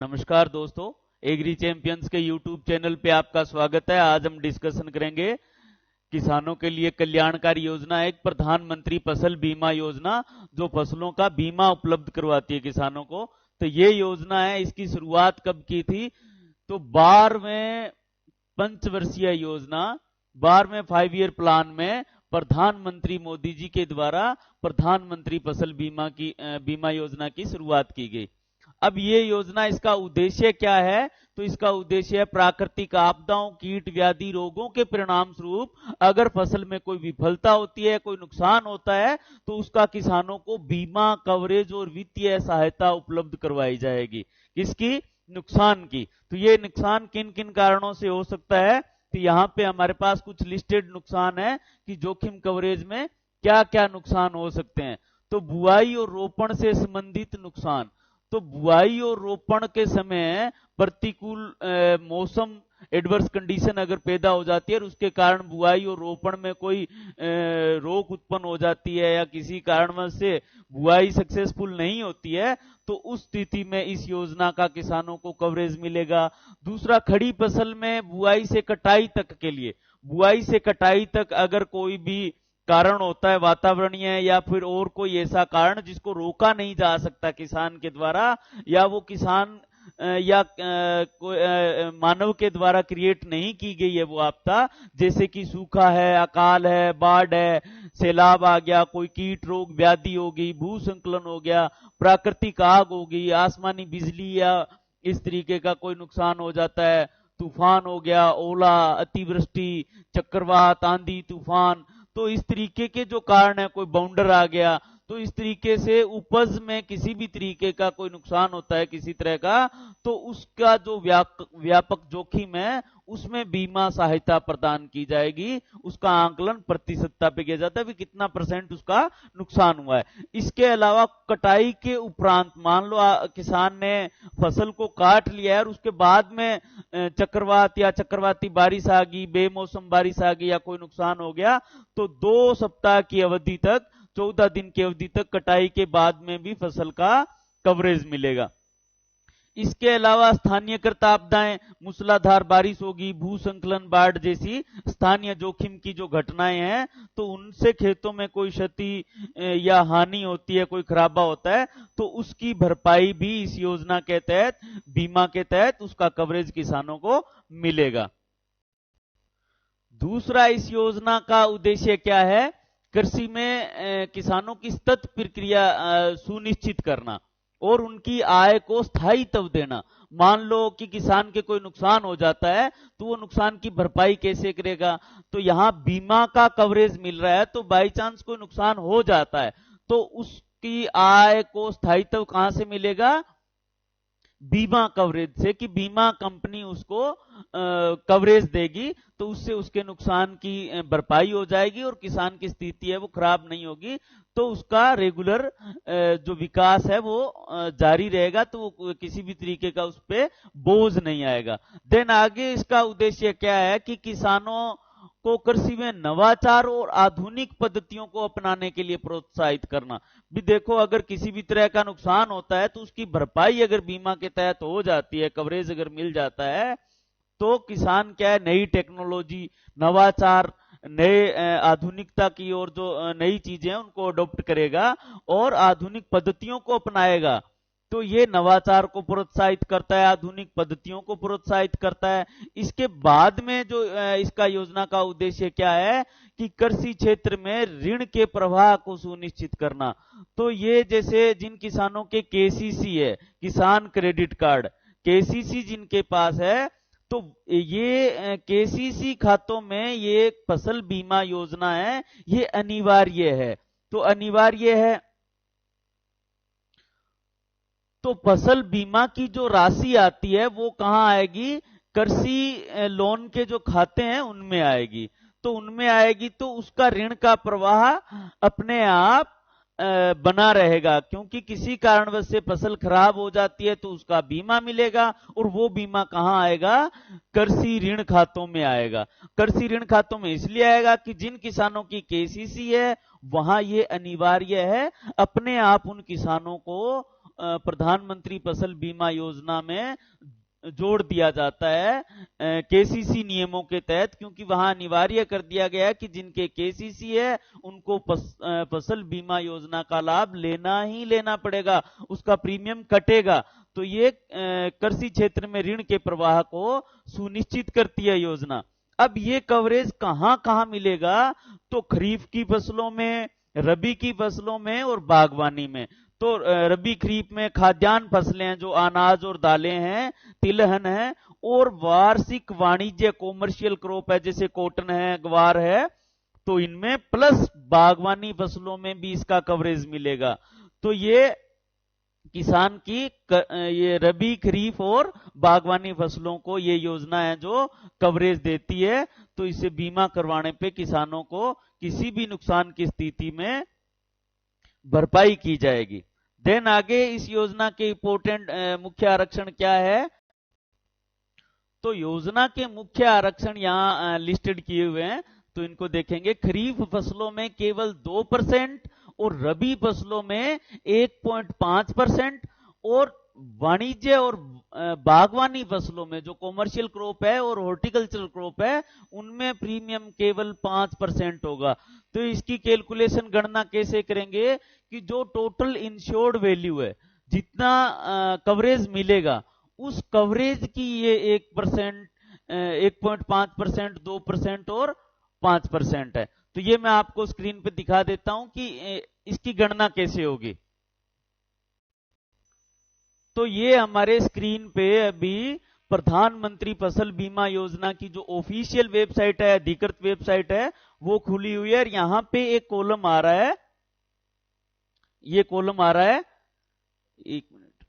नमस्कार दोस्तों, agree champions के यूट्यूब चैनल पे आपका स्वागत है। आज हम डिस्कशन करेंगे किसानों के लिए कल्याणकारी योजना, एक प्रधानमंत्री फसल बीमा योजना जो फसलों का बीमा उपलब्ध करवाती है किसानों को। तो ये योजना है, इसकी शुरुआत कब की थी? तो 12वें पंचवर्षीय योजना, 12वें 5 ईयर प्लान में प्रधानमंत्री मोदी जी के द्वारा प्रधानमंत्री फसल बीमा योजना की शुरुआत की गई। अब ये योजना, इसका उद्देश्य क्या है? तो इसका उद्देश्य है प्राकृतिक आपदाओं, कीट, व्याधि, रोगों के परिणाम स्वरूप अगर फसल में कोई विफलता होती है, कोई नुकसान होता है, तो उसका किसानों को बीमा कवरेज और वित्तीय सहायता उपलब्ध करवाई जाएगी। किसकी? नुकसान की। तो ये नुकसान किन किन कारणों से हो सकता है? तो यहाँ पे हमारे पास कुछ लिस्टेड नुकसान है कि जोखिम कवरेज में क्या क्या नुकसान हो सकते हैं। तो बुआई और रोपण से संबंधित नुकसान। तो बुआई और रोपण के समय प्रतिकूल मौसम, एडवर्स कंडीशन अगर पैदा हो जाती है और उसके कारण बुआई और रोपण में कोई रोक उत्पन्न हो जाती है या किसी कारणवश से बुआई सक्सेसफुल नहीं होती है, तो उस स्थिति में इस योजना का किसानों को कवरेज मिलेगा। दूसरा, खड़ी फसल में बुआई से कटाई तक के लिए, बुआई से कटाई तक अगर कोई भी कारण होता है वातावरणीय या फिर और कोई ऐसा कारण जिसको रोका नहीं जा सकता किसान के द्वारा, या वो किसान या मानव के द्वारा क्रिएट नहीं की गई है वो आपदा, जैसे कि सूखा है, अकाल है, बाढ़ है, सैलाब आ गया, कोई कीट रोग व्याधि हो गई, भू संकलन हो गया, प्राकृतिक आग हो गई, आसमानी बिजली या इस तरीके का कोई नुकसान हो जाता है, तूफान हो गया, ओला, अतिवृष्टि, चक्रवात, आंधी, तूफान, तो इस तरीके के जो कारण है, कोई बाउंडर आ गया, तो इस तरीके से उपज में किसी भी तरीके का कोई नुकसान होता है किसी तरह का, तो उसका जो व्यापक जोखिम है उसमें बीमा सहायता प्रदान की जाएगी। उसका आंकलन प्रतिशतता पे किया जाता है कि कितना % उसका नुकसान हुआ है। इसके अलावा कटाई के उपरांत, मान लो किसान ने फसल को काट लिया है और उसके बाद में चक्रवात या चक्रवाती बारिश आ गई, बेमौसम बारिश आ गई या कोई नुकसान हो गया, तो 2 सप्ताह की अवधि तक, 14 दिन की अवधि तक कटाई के बाद में भी फसल का कवरेज मिलेगा। इसके अलावा स्थानीयकृत आपदाएं, मूसलाधार बारिश होगी, भू संकलन, बाढ़ जैसी स्थानीय जोखिम की जो घटनाएं हैं, तो उनसे खेतों में कोई क्षति या हानि होती है, कोई खराबा होता है, तो उसकी भरपाई भी इस योजना के तहत, बीमा के तहत उसका कवरेज किसानों को मिलेगा। दूसरा, इस योजना का उद्देश्य क्या है? कृषि में किसानों की सतत प्रक्रिया सुनिश्चित करना और उनकी आय को स्थायित्व देना। मान लो कि किसान के कोई नुकसान हो जाता है, तो वो नुकसान की भरपाई कैसे करेगा? तो यहाँ बीमा का कवरेज मिल रहा है, तो बाई चांस कोई नुकसान हो जाता है तो उसकी आय को स्थायित्व कहां से मिलेगा? बीमा कवरेज से, कि बीमा कंपनी उसको कवरेज देगी, तो उससे उसके नुकसान की भरपाई हो जाएगी और किसान की स्थिति है वो खराब नहीं होगी, तो उसका रेगुलर जो विकास है वो जारी रहेगा, तो वो किसी भी तरीके का उस पर बोझ नहीं आएगा। देन आगे इसका उद्देश्य क्या है कि किसानों को कृषि में नवाचार और आधुनिक पद्धतियों को अपनाने के लिए प्रोत्साहित करना। भी देखो, अगर किसी भी तरह का नुकसान होता है तो उसकी भरपाई अगर बीमा के तहत हो जाती है, कवरेज अगर मिल जाता है, तो किसान क्या है, नई टेक्नोलॉजी, नवाचार, नए आधुनिकता की और जो नई चीजें हैं उनको अडॉप्ट करेगा और आधुनिक पद्धतियों को अपनाएगा। तो ये नवाचार को प्रोत्साहित करता है, आधुनिक पद्धतियों को प्रोत्साहित करता है। इसके बाद में जो इसका योजना का उद्देश्य क्या है कि कृषि क्षेत्र में ऋण के प्रवाह को सुनिश्चित करना। तो ये जैसे जिन किसानों के केसीसी है, किसान क्रेडिट कार्ड, केसीसी जिनके पास है, तो ये केसीसी खातों में ये फसल बीमा योजना है, ये अनिवार्य है। तो अनिवार्य है, तो फसल बीमा की जो राशि आती है वो कहां आएगी? कृषि लोन के जो खाते हैं उनमें आएगी। तो उनमें आएगी तो उसका ऋण का प्रवाह अपने आप बना रहेगा, क्योंकि किसी कारणवश से फसल खराब हो जाती है तो उसका बीमा मिलेगा, और वो बीमा कहां आएगा? कृषि ऋण खातों में आएगा। कृषि ऋण खातों में इसलिए आएगा कि जिन किसानों की केसीसी है वहां ये अनिवार्य है, अपने आप उन किसानों को प्रधानमंत्री फसल बीमा योजना में जोड़ दिया जाता है केसीसी नियमों के तहत, क्योंकि वहां अनिवार्य कर दिया गया है कि जिनके केसीसी है उनको फसल बीमा योजना का लाभ लेना ही लेना पड़ेगा, उसका प्रीमियम कटेगा। तो ये कृषि क्षेत्र में ऋण के प्रवाह को सुनिश्चित करती है योजना। अब ये कवरेज कहां कहां मिलेगा? तो खरीफ की फसलों में, रबी की फसलों में और बागवानी में। तो रबी खरीफ में खाद्यान्न फसलें हैं, जो अनाज और दालें हैं, तिलहन है, और वार्षिक वाणिज्य कॉमर्शियल क्रॉप है, जैसे कॉटन है, ग्वार है, तो इनमें प्लस बागवानी फसलों में भी इसका कवरेज मिलेगा। तो ये किसान की ये रबी खरीफ और बागवानी फसलों को ये योजना है जो कवरेज देती है। तो इसे बीमा करवाने पे किसानों को किसी भी नुकसान की स्थिति में भरपाई की जाएगी। देन आगे इस योजना के इंपोर्टेंट मुख्य आरक्षण क्या है? तो योजना के मुख्य आरक्षण यहाँ लिस्टेड किए हुए हैं, तो इनको देखेंगे। खरीफ फसलों में केवल 2% और रबी फसलों में 1.5%, और वाणिज्य और बागवानी फसलों में, जो कॉमर्शियल क्रॉप है और हॉर्टिकल्चरल क्रॉप है, उनमें प्रीमियम केवल 5% होगा। तो इसकी कैलकुलेशन गणना कैसे करेंगे कि जो टोटल इंश्योर्ड वैल्यू है, जितना कवरेज मिलेगा, उस कवरेज की ये 1%, 1.5%, 2% और 5% है। तो ये मैं आपको स्क्रीन पे दिखा देता हूं कि इसकी गणना कैसे होगी। तो ये हमारे स्क्रीन पे अभी प्रधानमंत्री फसल बीमा योजना की जो ऑफिशियल वेबसाइट है, अधिकृत वेबसाइट है, वो खुली हुई है। और यहां पे एक कॉलम आ रहा है, ये कॉलम आ रहा है, एक मिनट,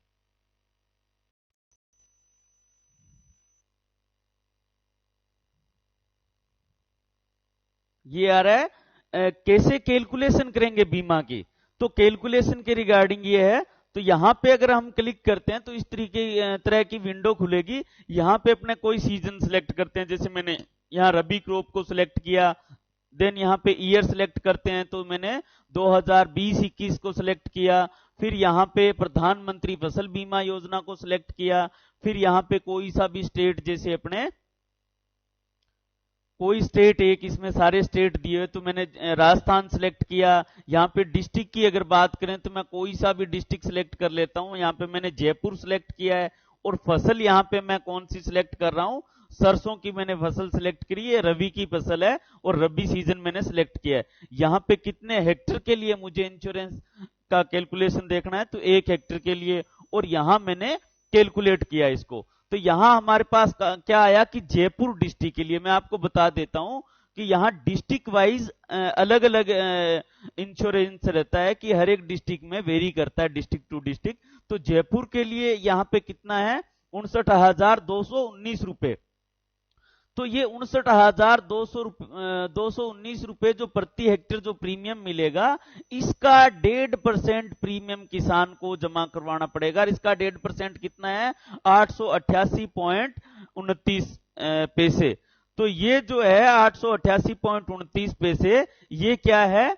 ये आ रहा है कैसे कैलकुलेशन करेंगे बीमा की। तो कैलकुलेशन के रिगार्डिंग ये है। तो यहां पे अगर हम क्लिक करते हैं तो इस तरह की विंडो खुलेगी। यहां पे अपने कोई सीजन सिलेक्ट करते हैं, जैसे मैंने यहां रबी क्रॉप को सिलेक्ट किया। देन यहां पे ईयर सिलेक्ट करते हैं, तो मैंने 2020-21 को सिलेक्ट किया। फिर यहां पे प्रधानमंत्री फसल बीमा योजना को सिलेक्ट किया। फिर यहां पे कोई सा भी स्टेट, जैसे अपने कोई स्टेट, एक इसमें सारे स्टेट दिए हुए, तो मैंने राजस्थान सिलेक्ट किया। यहाँ पे डिस्ट्रिक्ट की अगर बात करें तो मैं कोई सा भी डिस्ट्रिक्ट सिलेक्ट कर लेता हूँ। यहाँ पे मैंने जयपुर सिलेक्ट किया है। और फसल यहाँ पे मैं कौन सी सिलेक्ट कर रहा हूँ? सरसों की मैंने फसल सिलेक्ट करी है, रबी की फसल है और रबी सीजन मैंने सिलेक्ट किया है। यहाँ पे कितने हेक्टर के लिए मुझे इंश्योरेंस का कैलकुलेशन देखना है? तो 1 हेक्टर के लिए, और यहां मैंने कैलकुलेट किया इसको। तो यहां हमारे पास क्या आया कि जयपुर डिस्ट्रिक्ट के लिए, मैं आपको बता देता हूं कि यहां डिस्ट्रिक्ट वाइज अलग अलग इंश्योरेंस रहता है, कि हर एक डिस्ट्रिक्ट में वेरी करता है डिस्ट्रिक्ट टू डिस्ट्रिक्ट। तो जयपुर के लिए यहां पे कितना है? 59,219 रुपए। तो ये 59,219 रुपए जो प्रति हेक्टेयर जो प्रीमियम मिलेगा, इसका 1.5% प्रीमियम किसान को जमा करवाना पड़ेगा। और इसका 1.5% कितना है? 888.29 पैसे। तो ये जो है 888.29 पैसे, ये क्या है?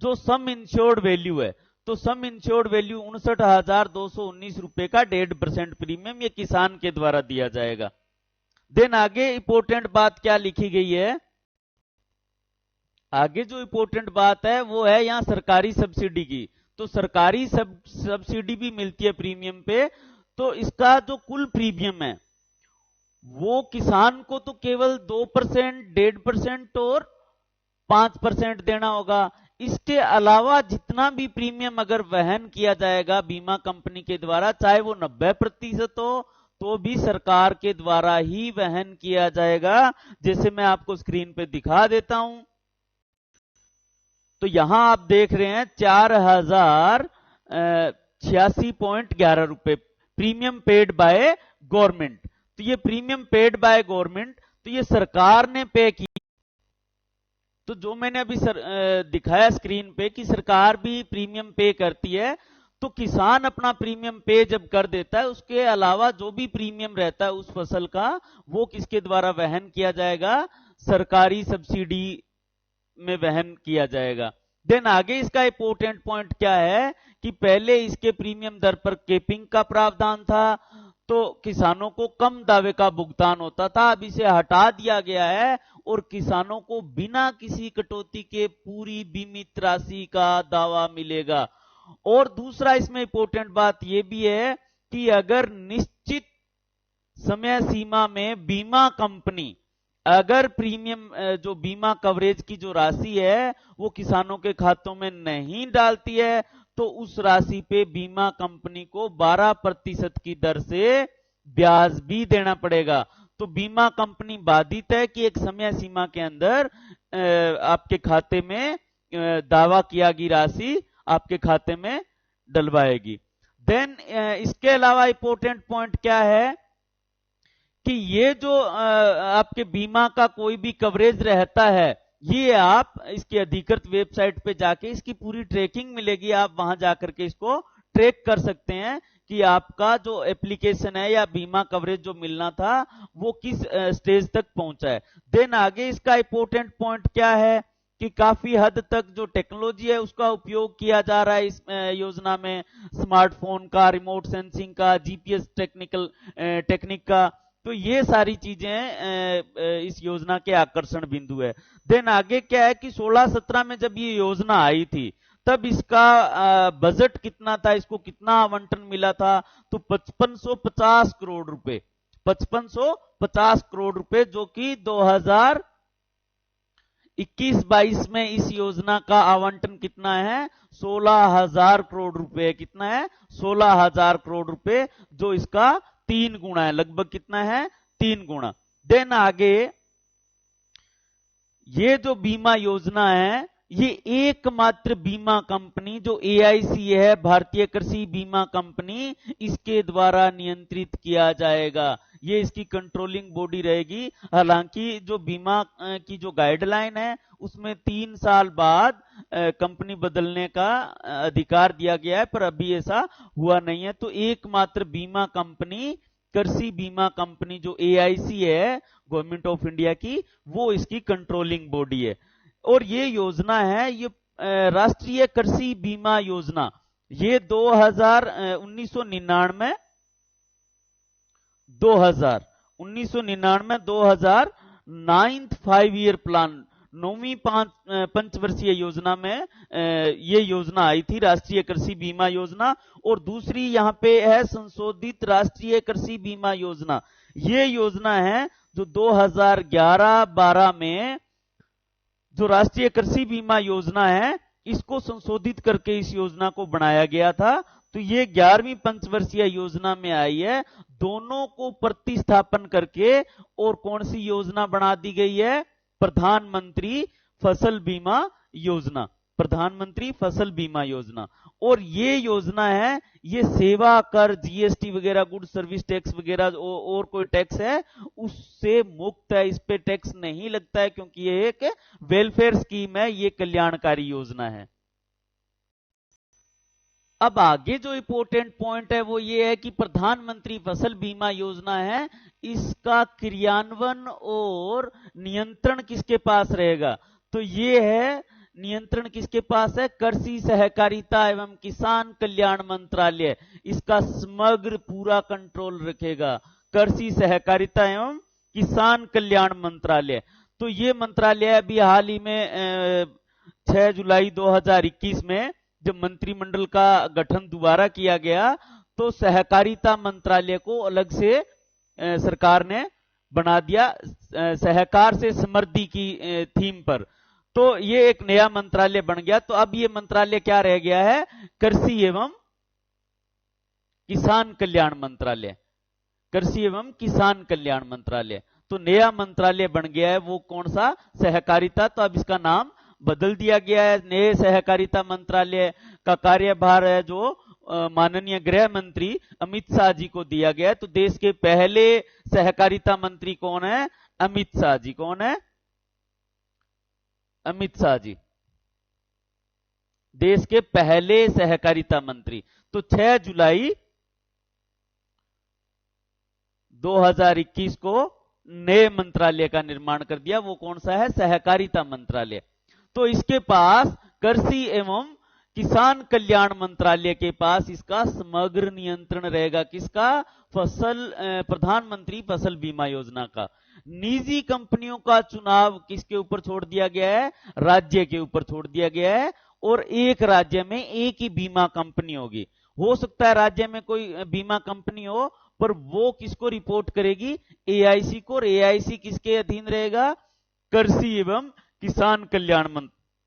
जो सम इंश्योर्ड वैल्यू है। तो सम इंश्योर्ड वैल्यू 59,219 रुपए का 1.5% प्रीमियम ये किसान के द्वारा दिया जाएगा। देन आगे इंपोर्टेंट बात क्या लिखी गई है? आगे जो इंपोर्टेंट बात है वो है यहां सरकारी सब्सिडी की। तो सरकारी सब्सिडी भी मिलती है प्रीमियम पे। तो इसका जो कुल प्रीमियम है वो किसान को तो केवल 2%, 1.5% और 5% देना होगा। इसके अलावा जितना भी प्रीमियम अगर वहन किया जाएगा बीमा कंपनी के द्वारा, चाहे वो 90% हो, तो भी सरकार के द्वारा ही वहन किया जाएगा। जैसे मैं आपको स्क्रीन पे दिखा देता हूं। तो यहां आप देख रहे हैं 4,086.11 रुपए प्रीमियम पेड बाय गवर्नमेंट। तो ये प्रीमियम पेड बाय गवर्नमेंट, तो ये सरकार ने पे की। तो जो मैंने अभी दिखाया स्क्रीन पे कि सरकार भी प्रीमियम पे करती है, तो किसान अपना प्रीमियम पे जब कर देता है, उसके अलावा जो भी प्रीमियम रहता है उस फसल का, वो किसके द्वारा वहन किया जाएगा? सरकारी सब्सिडी में वहन किया जाएगा। देन आगे इसका इंपोर्टेंट पॉइंट क्या है कि पहले इसके प्रीमियम दर पर कैपिंग का प्रावधान था, तो किसानों को कम दावे का भुगतान होता था, अब इसे हटा दिया गया है और किसानों को बिना किसी कटौती के पूरी बीमित राशि का दावा मिलेगा। और दूसरा इसमें इंपॉर्टेंट बात यह भी है कि अगर निश्चित समय सीमा में बीमा कंपनी अगर प्रीमियम जो बीमा कवरेज की जो राशि है वो किसानों के खातों में नहीं डालती है, तो उस राशि पे बीमा कंपनी को 12% की दर से ब्याज भी देना पड़ेगा। तो बीमा कंपनी बाधित है कि एक समय सीमा के अंदर आपके खाते में दावा किया गई राशि आपके खाते में डलवाएगी। देन इसके अलावा इंपॉर्टेंट पॉइंट क्या है कि ये जो आपके बीमा का कोई भी कवरेज रहता है, ये आप इसकी अधिकृत वेबसाइट पे जाके इसकी पूरी ट्रैकिंग मिलेगी, आप वहां जाकर के इसको ट्रैक कर सकते हैं कि आपका जो एप्लीकेशन है या बीमा कवरेज जो मिलना था वो किस स्टेज तक पहुंचा है। देन आगे इसका इंपॉर्टेंट पॉइंट क्या है कि काफी हद तक जो टेक्नोलॉजी है उसका उपयोग किया जा रहा है इस योजना में, स्मार्टफोन का, रिमोट सेंसिंग का, जीपीएस टेक्निक का, तो ये सारी चीजें इस योजना के आकर्षण बिंदु है। देन आगे क्या है कि 16-17 में जब ये योजना आई थी तब इसका बजट कितना था, इसको कितना आवंटन मिला था, तो 5550 करोड़ रुपए, 5550 करोड़ रुपए, जो कि 2021-22 में इस योजना का आवंटन कितना है, 16,000 करोड़ रुपए। कितना है, 16,000 करोड़ रुपए, जो इसका 3 गुना है, लगभग कितना है, 3 गुना। देन आगे ये जो बीमा योजना है ये एकमात्र बीमा कंपनी जो एआईसी है, भारतीय कृषि बीमा कंपनी, इसके द्वारा नियंत्रित किया जाएगा, ये इसकी कंट्रोलिंग बॉडी रहेगी। हालांकि जो बीमा की जो गाइडलाइन है उसमें 3 साल बाद कंपनी बदलने का अधिकार दिया गया है, पर अभी ऐसा हुआ नहीं है। तो एकमात्र बीमा कंपनी, कृषि बीमा कंपनी जो एआईसी है गवर्नमेंट ऑफ इंडिया की, वो इसकी कंट्रोलिंग बॉडी है। और ये योजना है, ये राष्ट्रीय कृषि बीमा योजना, ये 1999 2000 नाइन्थ 5 ईयर प्लान, 9वीं पंचवर्षीय योजना में ये योजना आई थी, राष्ट्रीय कृषि बीमा योजना। और दूसरी यहां पे है संशोधित राष्ट्रीय कृषि बीमा योजना। ये योजना है जो 2011-12 में जो राष्ट्रीय कृषि बीमा योजना है इसको संशोधित करके इस योजना को बनाया गया था। तो ये 11वीं पंचवर्षीय योजना में आई है। दोनों को प्रतिस्थापन करके और कौन सी योजना बना दी गई है, प्रधानमंत्री फसल बीमा योजना, प्रधानमंत्री फसल बीमा योजना। और ये योजना है, ये सेवा कर, जीएसटी वगैरह, गुड सर्विस टैक्स वगैरह और कोई टैक्स है उससे मुक्त है, इस पे टैक्स नहीं लगता है, क्योंकि ये एक वेलफेयर स्कीम है, ये कल्याणकारी योजना है। अब आगे जो इंपॉर्टेंट पॉइंट है वो ये है कि प्रधानमंत्री फसल बीमा योजना है, इसका क्रियान्वयन और नियंत्रण किसके पास रहेगा, तो ये है नियंत्रण किसके पास है, कृषि सहकारिता एवं किसान कल्याण मंत्रालय इसका समग्र पूरा कंट्रोल रखेगा, कृषि सहकारिता एवं किसान कल्याण मंत्रालय। तो ये मंत्रालय अभी हाल ही में 6 जुलाई 2021 में जब मंत्रिमंडल का गठन दोबारा किया गया तो सहकारिता मंत्रालय को अलग से सरकार ने बना दिया, सहकार से समृद्धि की थीम पर। तो ये एक नया मंत्रालय बन गया। तो अब ये मंत्रालय क्या रह गया है, कृषि एवं किसान कल्याण मंत्रालय, कृषि एवं किसान कल्याण मंत्रालय। तो नया मंत्रालय बन गया है, वो कौन सा, सहकारिता। तो अब इसका नाम बदल दिया गया है। नए सहकारिता मंत्रालय का कार्यभार है जो माननीय गृह मंत्री अमित शाह जी को दिया गया है। तो देश के पहले सहकारिता मंत्री कौन है, अमित शाह जी। कौन है, अमित शाह जी, देश के पहले सहकारिता मंत्री। तो 6 जुलाई 2021 को नए मंत्रालय का निर्माण कर दिया, वो कौन सा है, सहकारिता मंत्रालय। तो इसके पास कृषि एवं किसान कल्याण मंत्रालय के पास इसका समग्र नियंत्रण रहेगा। किसका? प्रधानमंत्री फसल बीमा योजना का। निजी कंपनियों का चुनाव किसके ऊपर छोड़ दिया गया है? राज्य के ऊपर छोड़ दिया गया है। और एक राज्य में एक ही बीमा कंपनी होगी। हो सकता है राज्य में कोई बीमा कंपनी हो, पर वो किसको रिपोर्ट करेगी? एआईसी को। और एआईसी किसके अधीन रहेगा? कृषि एवं किसान कल्याण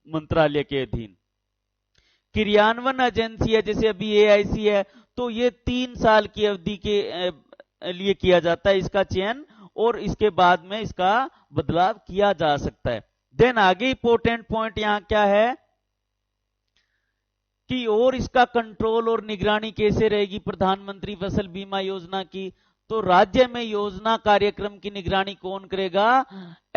मंत्रालय के अधीन। क्रियान्वयन एजेंसी है, जैसे अभी एआईसी है, तो ये 3 साल की अवधि के लिए किया जाता है इसका चयन, और इसके बाद में इसका बदलाव किया जा सकता है। देन आगे इंपॉर्टेंट पॉइंट यहां क्या है कि और इसका कंट्रोल और निगरानी कैसे रहेगी प्रधानमंत्री फसल बीमा योजना की? तो राज्य में योजना कार्यक्रम की निगरानी कौन करेगा?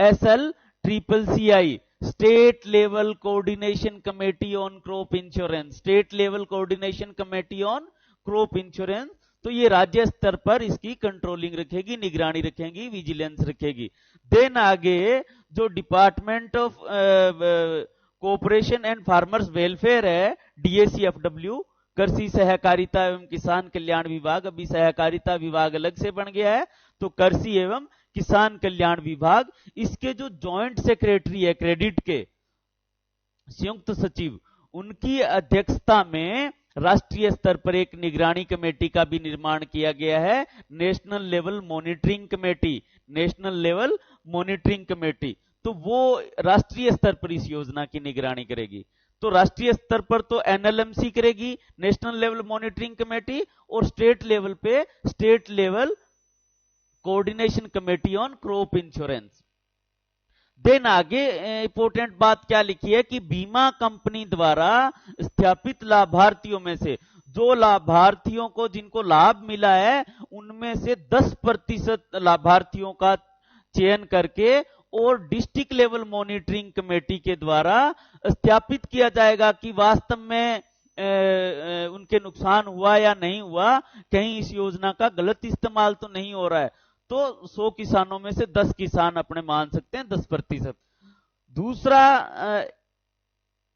SLCCI, state level coordination committee on crop insurance. State level coordination committee on crop insurance. तो ये राज्य स्तर पर इसकी कंट्रोलिंग रखेगी, निगरानी रखेगी, विजिलेंस रखेगी। देन आगे जो department of cooperation and farmers welfare है, DACFW, कृषि सहकारिता एवं किसान कल्याण विभाग, अभी सहकारिता विभाग अलग से बन गया है, तो कृषि एवं किसान कल्याण विभाग, इसके जो जॉइंट सेक्रेटरी है, क्रेडिट के संयुक्त सचिव, उनकी अध्यक्षता में राष्ट्रीय स्तर पर एक निगरानी कमेटी का भी निर्माण किया गया है, national level monitoring committee. National level monitoring committee, तो वो राष्ट्रीय स्तर पर इस योजना की निगरानी करेगी। तो राष्ट्रीय स्तर पर तो NLMC करेगी, नेशनल लेवल मॉनिटरिंग कमेटी, और स्टेट लेवल पे state level coordination committee on crop insurance. Then आगे इंपॉर्टेंट बात क्या लिखी है कि बीमा कंपनी द्वारा स्थापित लाभार्थियों में से, जो लाभार्थियों को जिनको लाभ मिला है, उनमें से 10% लाभार्थियों का चयन करके और डिस्ट्रिक्ट लेवल मॉनिटरिंग कमेटी के द्वारा स्थापित किया जाएगा कि वास्तव में उनके नुकसान हुआ या नहीं हुआ, कहीं इस योजना का गलत इस्तेमाल तो नहीं हो रहा है। तो 100 किसानों में से 10 किसान अपने मान सकते हैं 10%। दूसरा,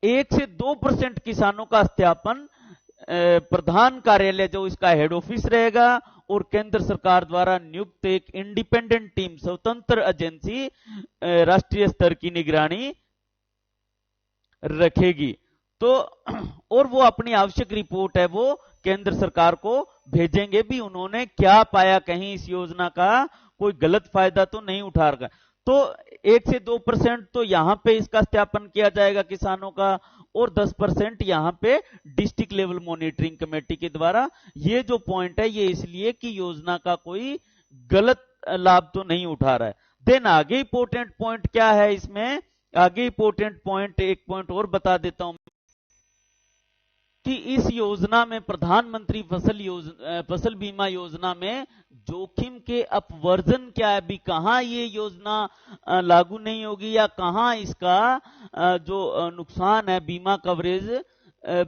1 से 2% किसानों का सत्यापन प्रधान कार्यालय, जो इसका हेड ऑफिस रहेगा, और केंद्र सरकार द्वारा नियुक्त एक इंडिपेंडेंट टीम, स्वतंत्र एजेंसी राष्ट्रीय स्तर की निगरानी रखेगी। तो और वो अपनी आवश्यक रिपोर्ट है वो केंद्र सरकार को भेजेंगे भी, उन्होंने क्या पाया, कहीं इस योजना का कोई गलत फायदा तो नहीं उठा रहा। तो 1 से 2% तो यहां पे इसका सत्यापन किया जाएगा किसानों का, और 10% यहां पे डिस्ट्रिक्ट लेवल मॉनिटरिंग कमेटी के द्वारा। ये जो पॉइंट है ये इसलिए कि योजना का कोई गलत लाभ तो नहीं उठा रहा है। देन आगे इंपॉर्टेंट पॉइंट क्या है इसमें? आगे इंपॉर्टेंट पॉइंट, एक पॉइंट और बता देता हूं कि इस योजना में, प्रधानमंत्री फसल बीमा योजना में जोखिम के अपवर्जन क्या है, भी कहां ये योजना लागू नहीं होगी, या कहां इसका जो नुकसान है बीमा कवरेज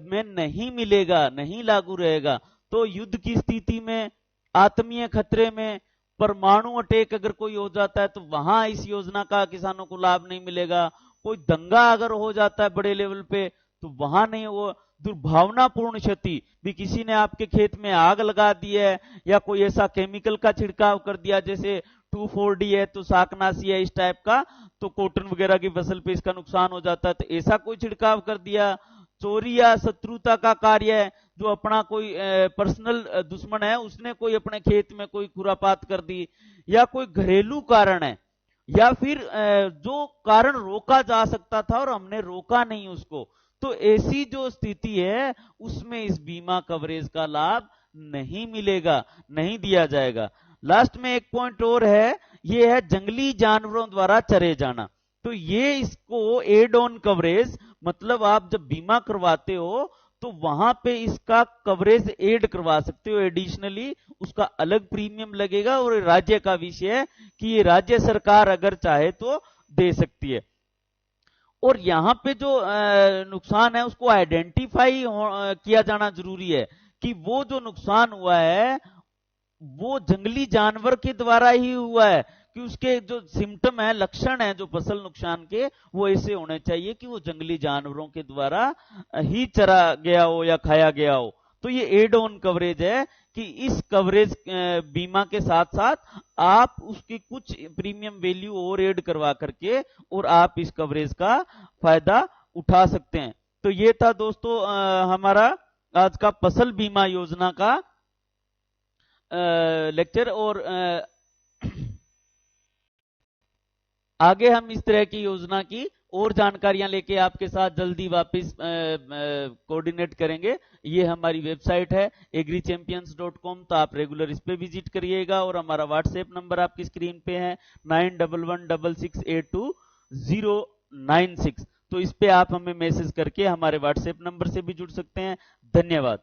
में नहीं मिलेगा, नहीं लागू रहेगा। तो युद्ध की स्थिति में, आत्मीय खतरे में, परमाणु अटैक अगर कोई हो जाता है तो वहां इस योजना का किसानों को लाभ नहीं मिलेगा। कोई दंगा अगर हो जाता है बड़े लेवल पे तो वहां नहीं, वो दुर्भावनापूर्ण क्षति भी, किसी ने आपके खेत में आग लगा दी है या कोई ऐसा केमिकल का छिड़काव कर दिया, जैसे 2,4-D है तो शाकनाशी है, इस टाइप का, तो कॉटन वगैरह की फसल पे इसका नुकसान हो जाता है, तो ऐसा कोई छिड़काव कर दिया। चोरी या शत्रुता का कार्य है, जो अपना कोई पर्सनल दुश्मन है, उसने कोई अपने खेत में कोई खुरापात कर दी, या कोई घरेलू कारण है, या फिर जो कारण रोका जा सकता था और हमने रोका नहीं उसको, तो ऐसी जो स्थिति है उसमें इस बीमा कवरेज का लाभ नहीं मिलेगा, नहीं दिया जाएगा। लास्ट में एक पॉइंट और है, ये है जंगली जानवरों द्वारा चरे जाना। तो ये इसको एड ऑन कवरेज, मतलब आप जब बीमा करवाते हो तो वहां पे इसका कवरेज ऐड करवा सकते हो एडिशनली, उसका अलग प्रीमियम लगेगा, और राज्य का विषय है कि ये राज्य सरकार अगर चाहे तो दे सकती है। और यहां पे जो नुकसान है उसको आइडेंटिफाई किया जाना जरूरी है कि वो जो नुकसान हुआ है वो जंगली जानवर के द्वारा ही हुआ है, कि उसके जो सिम्टम है, लक्षण है जो फसल नुकसान के, वो ऐसे होने चाहिए कि वो जंगली जानवरों के द्वारा ही चरा गया हो या खाया गया हो। तो ये एड ऑन कवरेज है कि इस कवरेज बीमा के साथ साथ आप उसकी कुछ प्रीमियम वैल्यू और ऐड करवा करके और आप इस कवरेज का फायदा उठा सकते हैं। तो ये था दोस्तों हमारा आज का फसल बीमा योजना का लेक्चर। और आगे हम इस तरह की योजना की और जानकारियां लेके आपके साथ जल्दी वापस कोऑर्डिनेट करेंगे। ये हमारी वेबसाइट है agrichampions.com, तो आप रेगुलर इस पे विजिट करिएगा। और हमारा व्हाट्सएप नंबर आपकी स्क्रीन पे है 9116820096। तो इस पे आप हमें मैसेज करके हमारे व्हाट्सएप नंबर से भी जुड़ सकते हैं। धन्यवाद।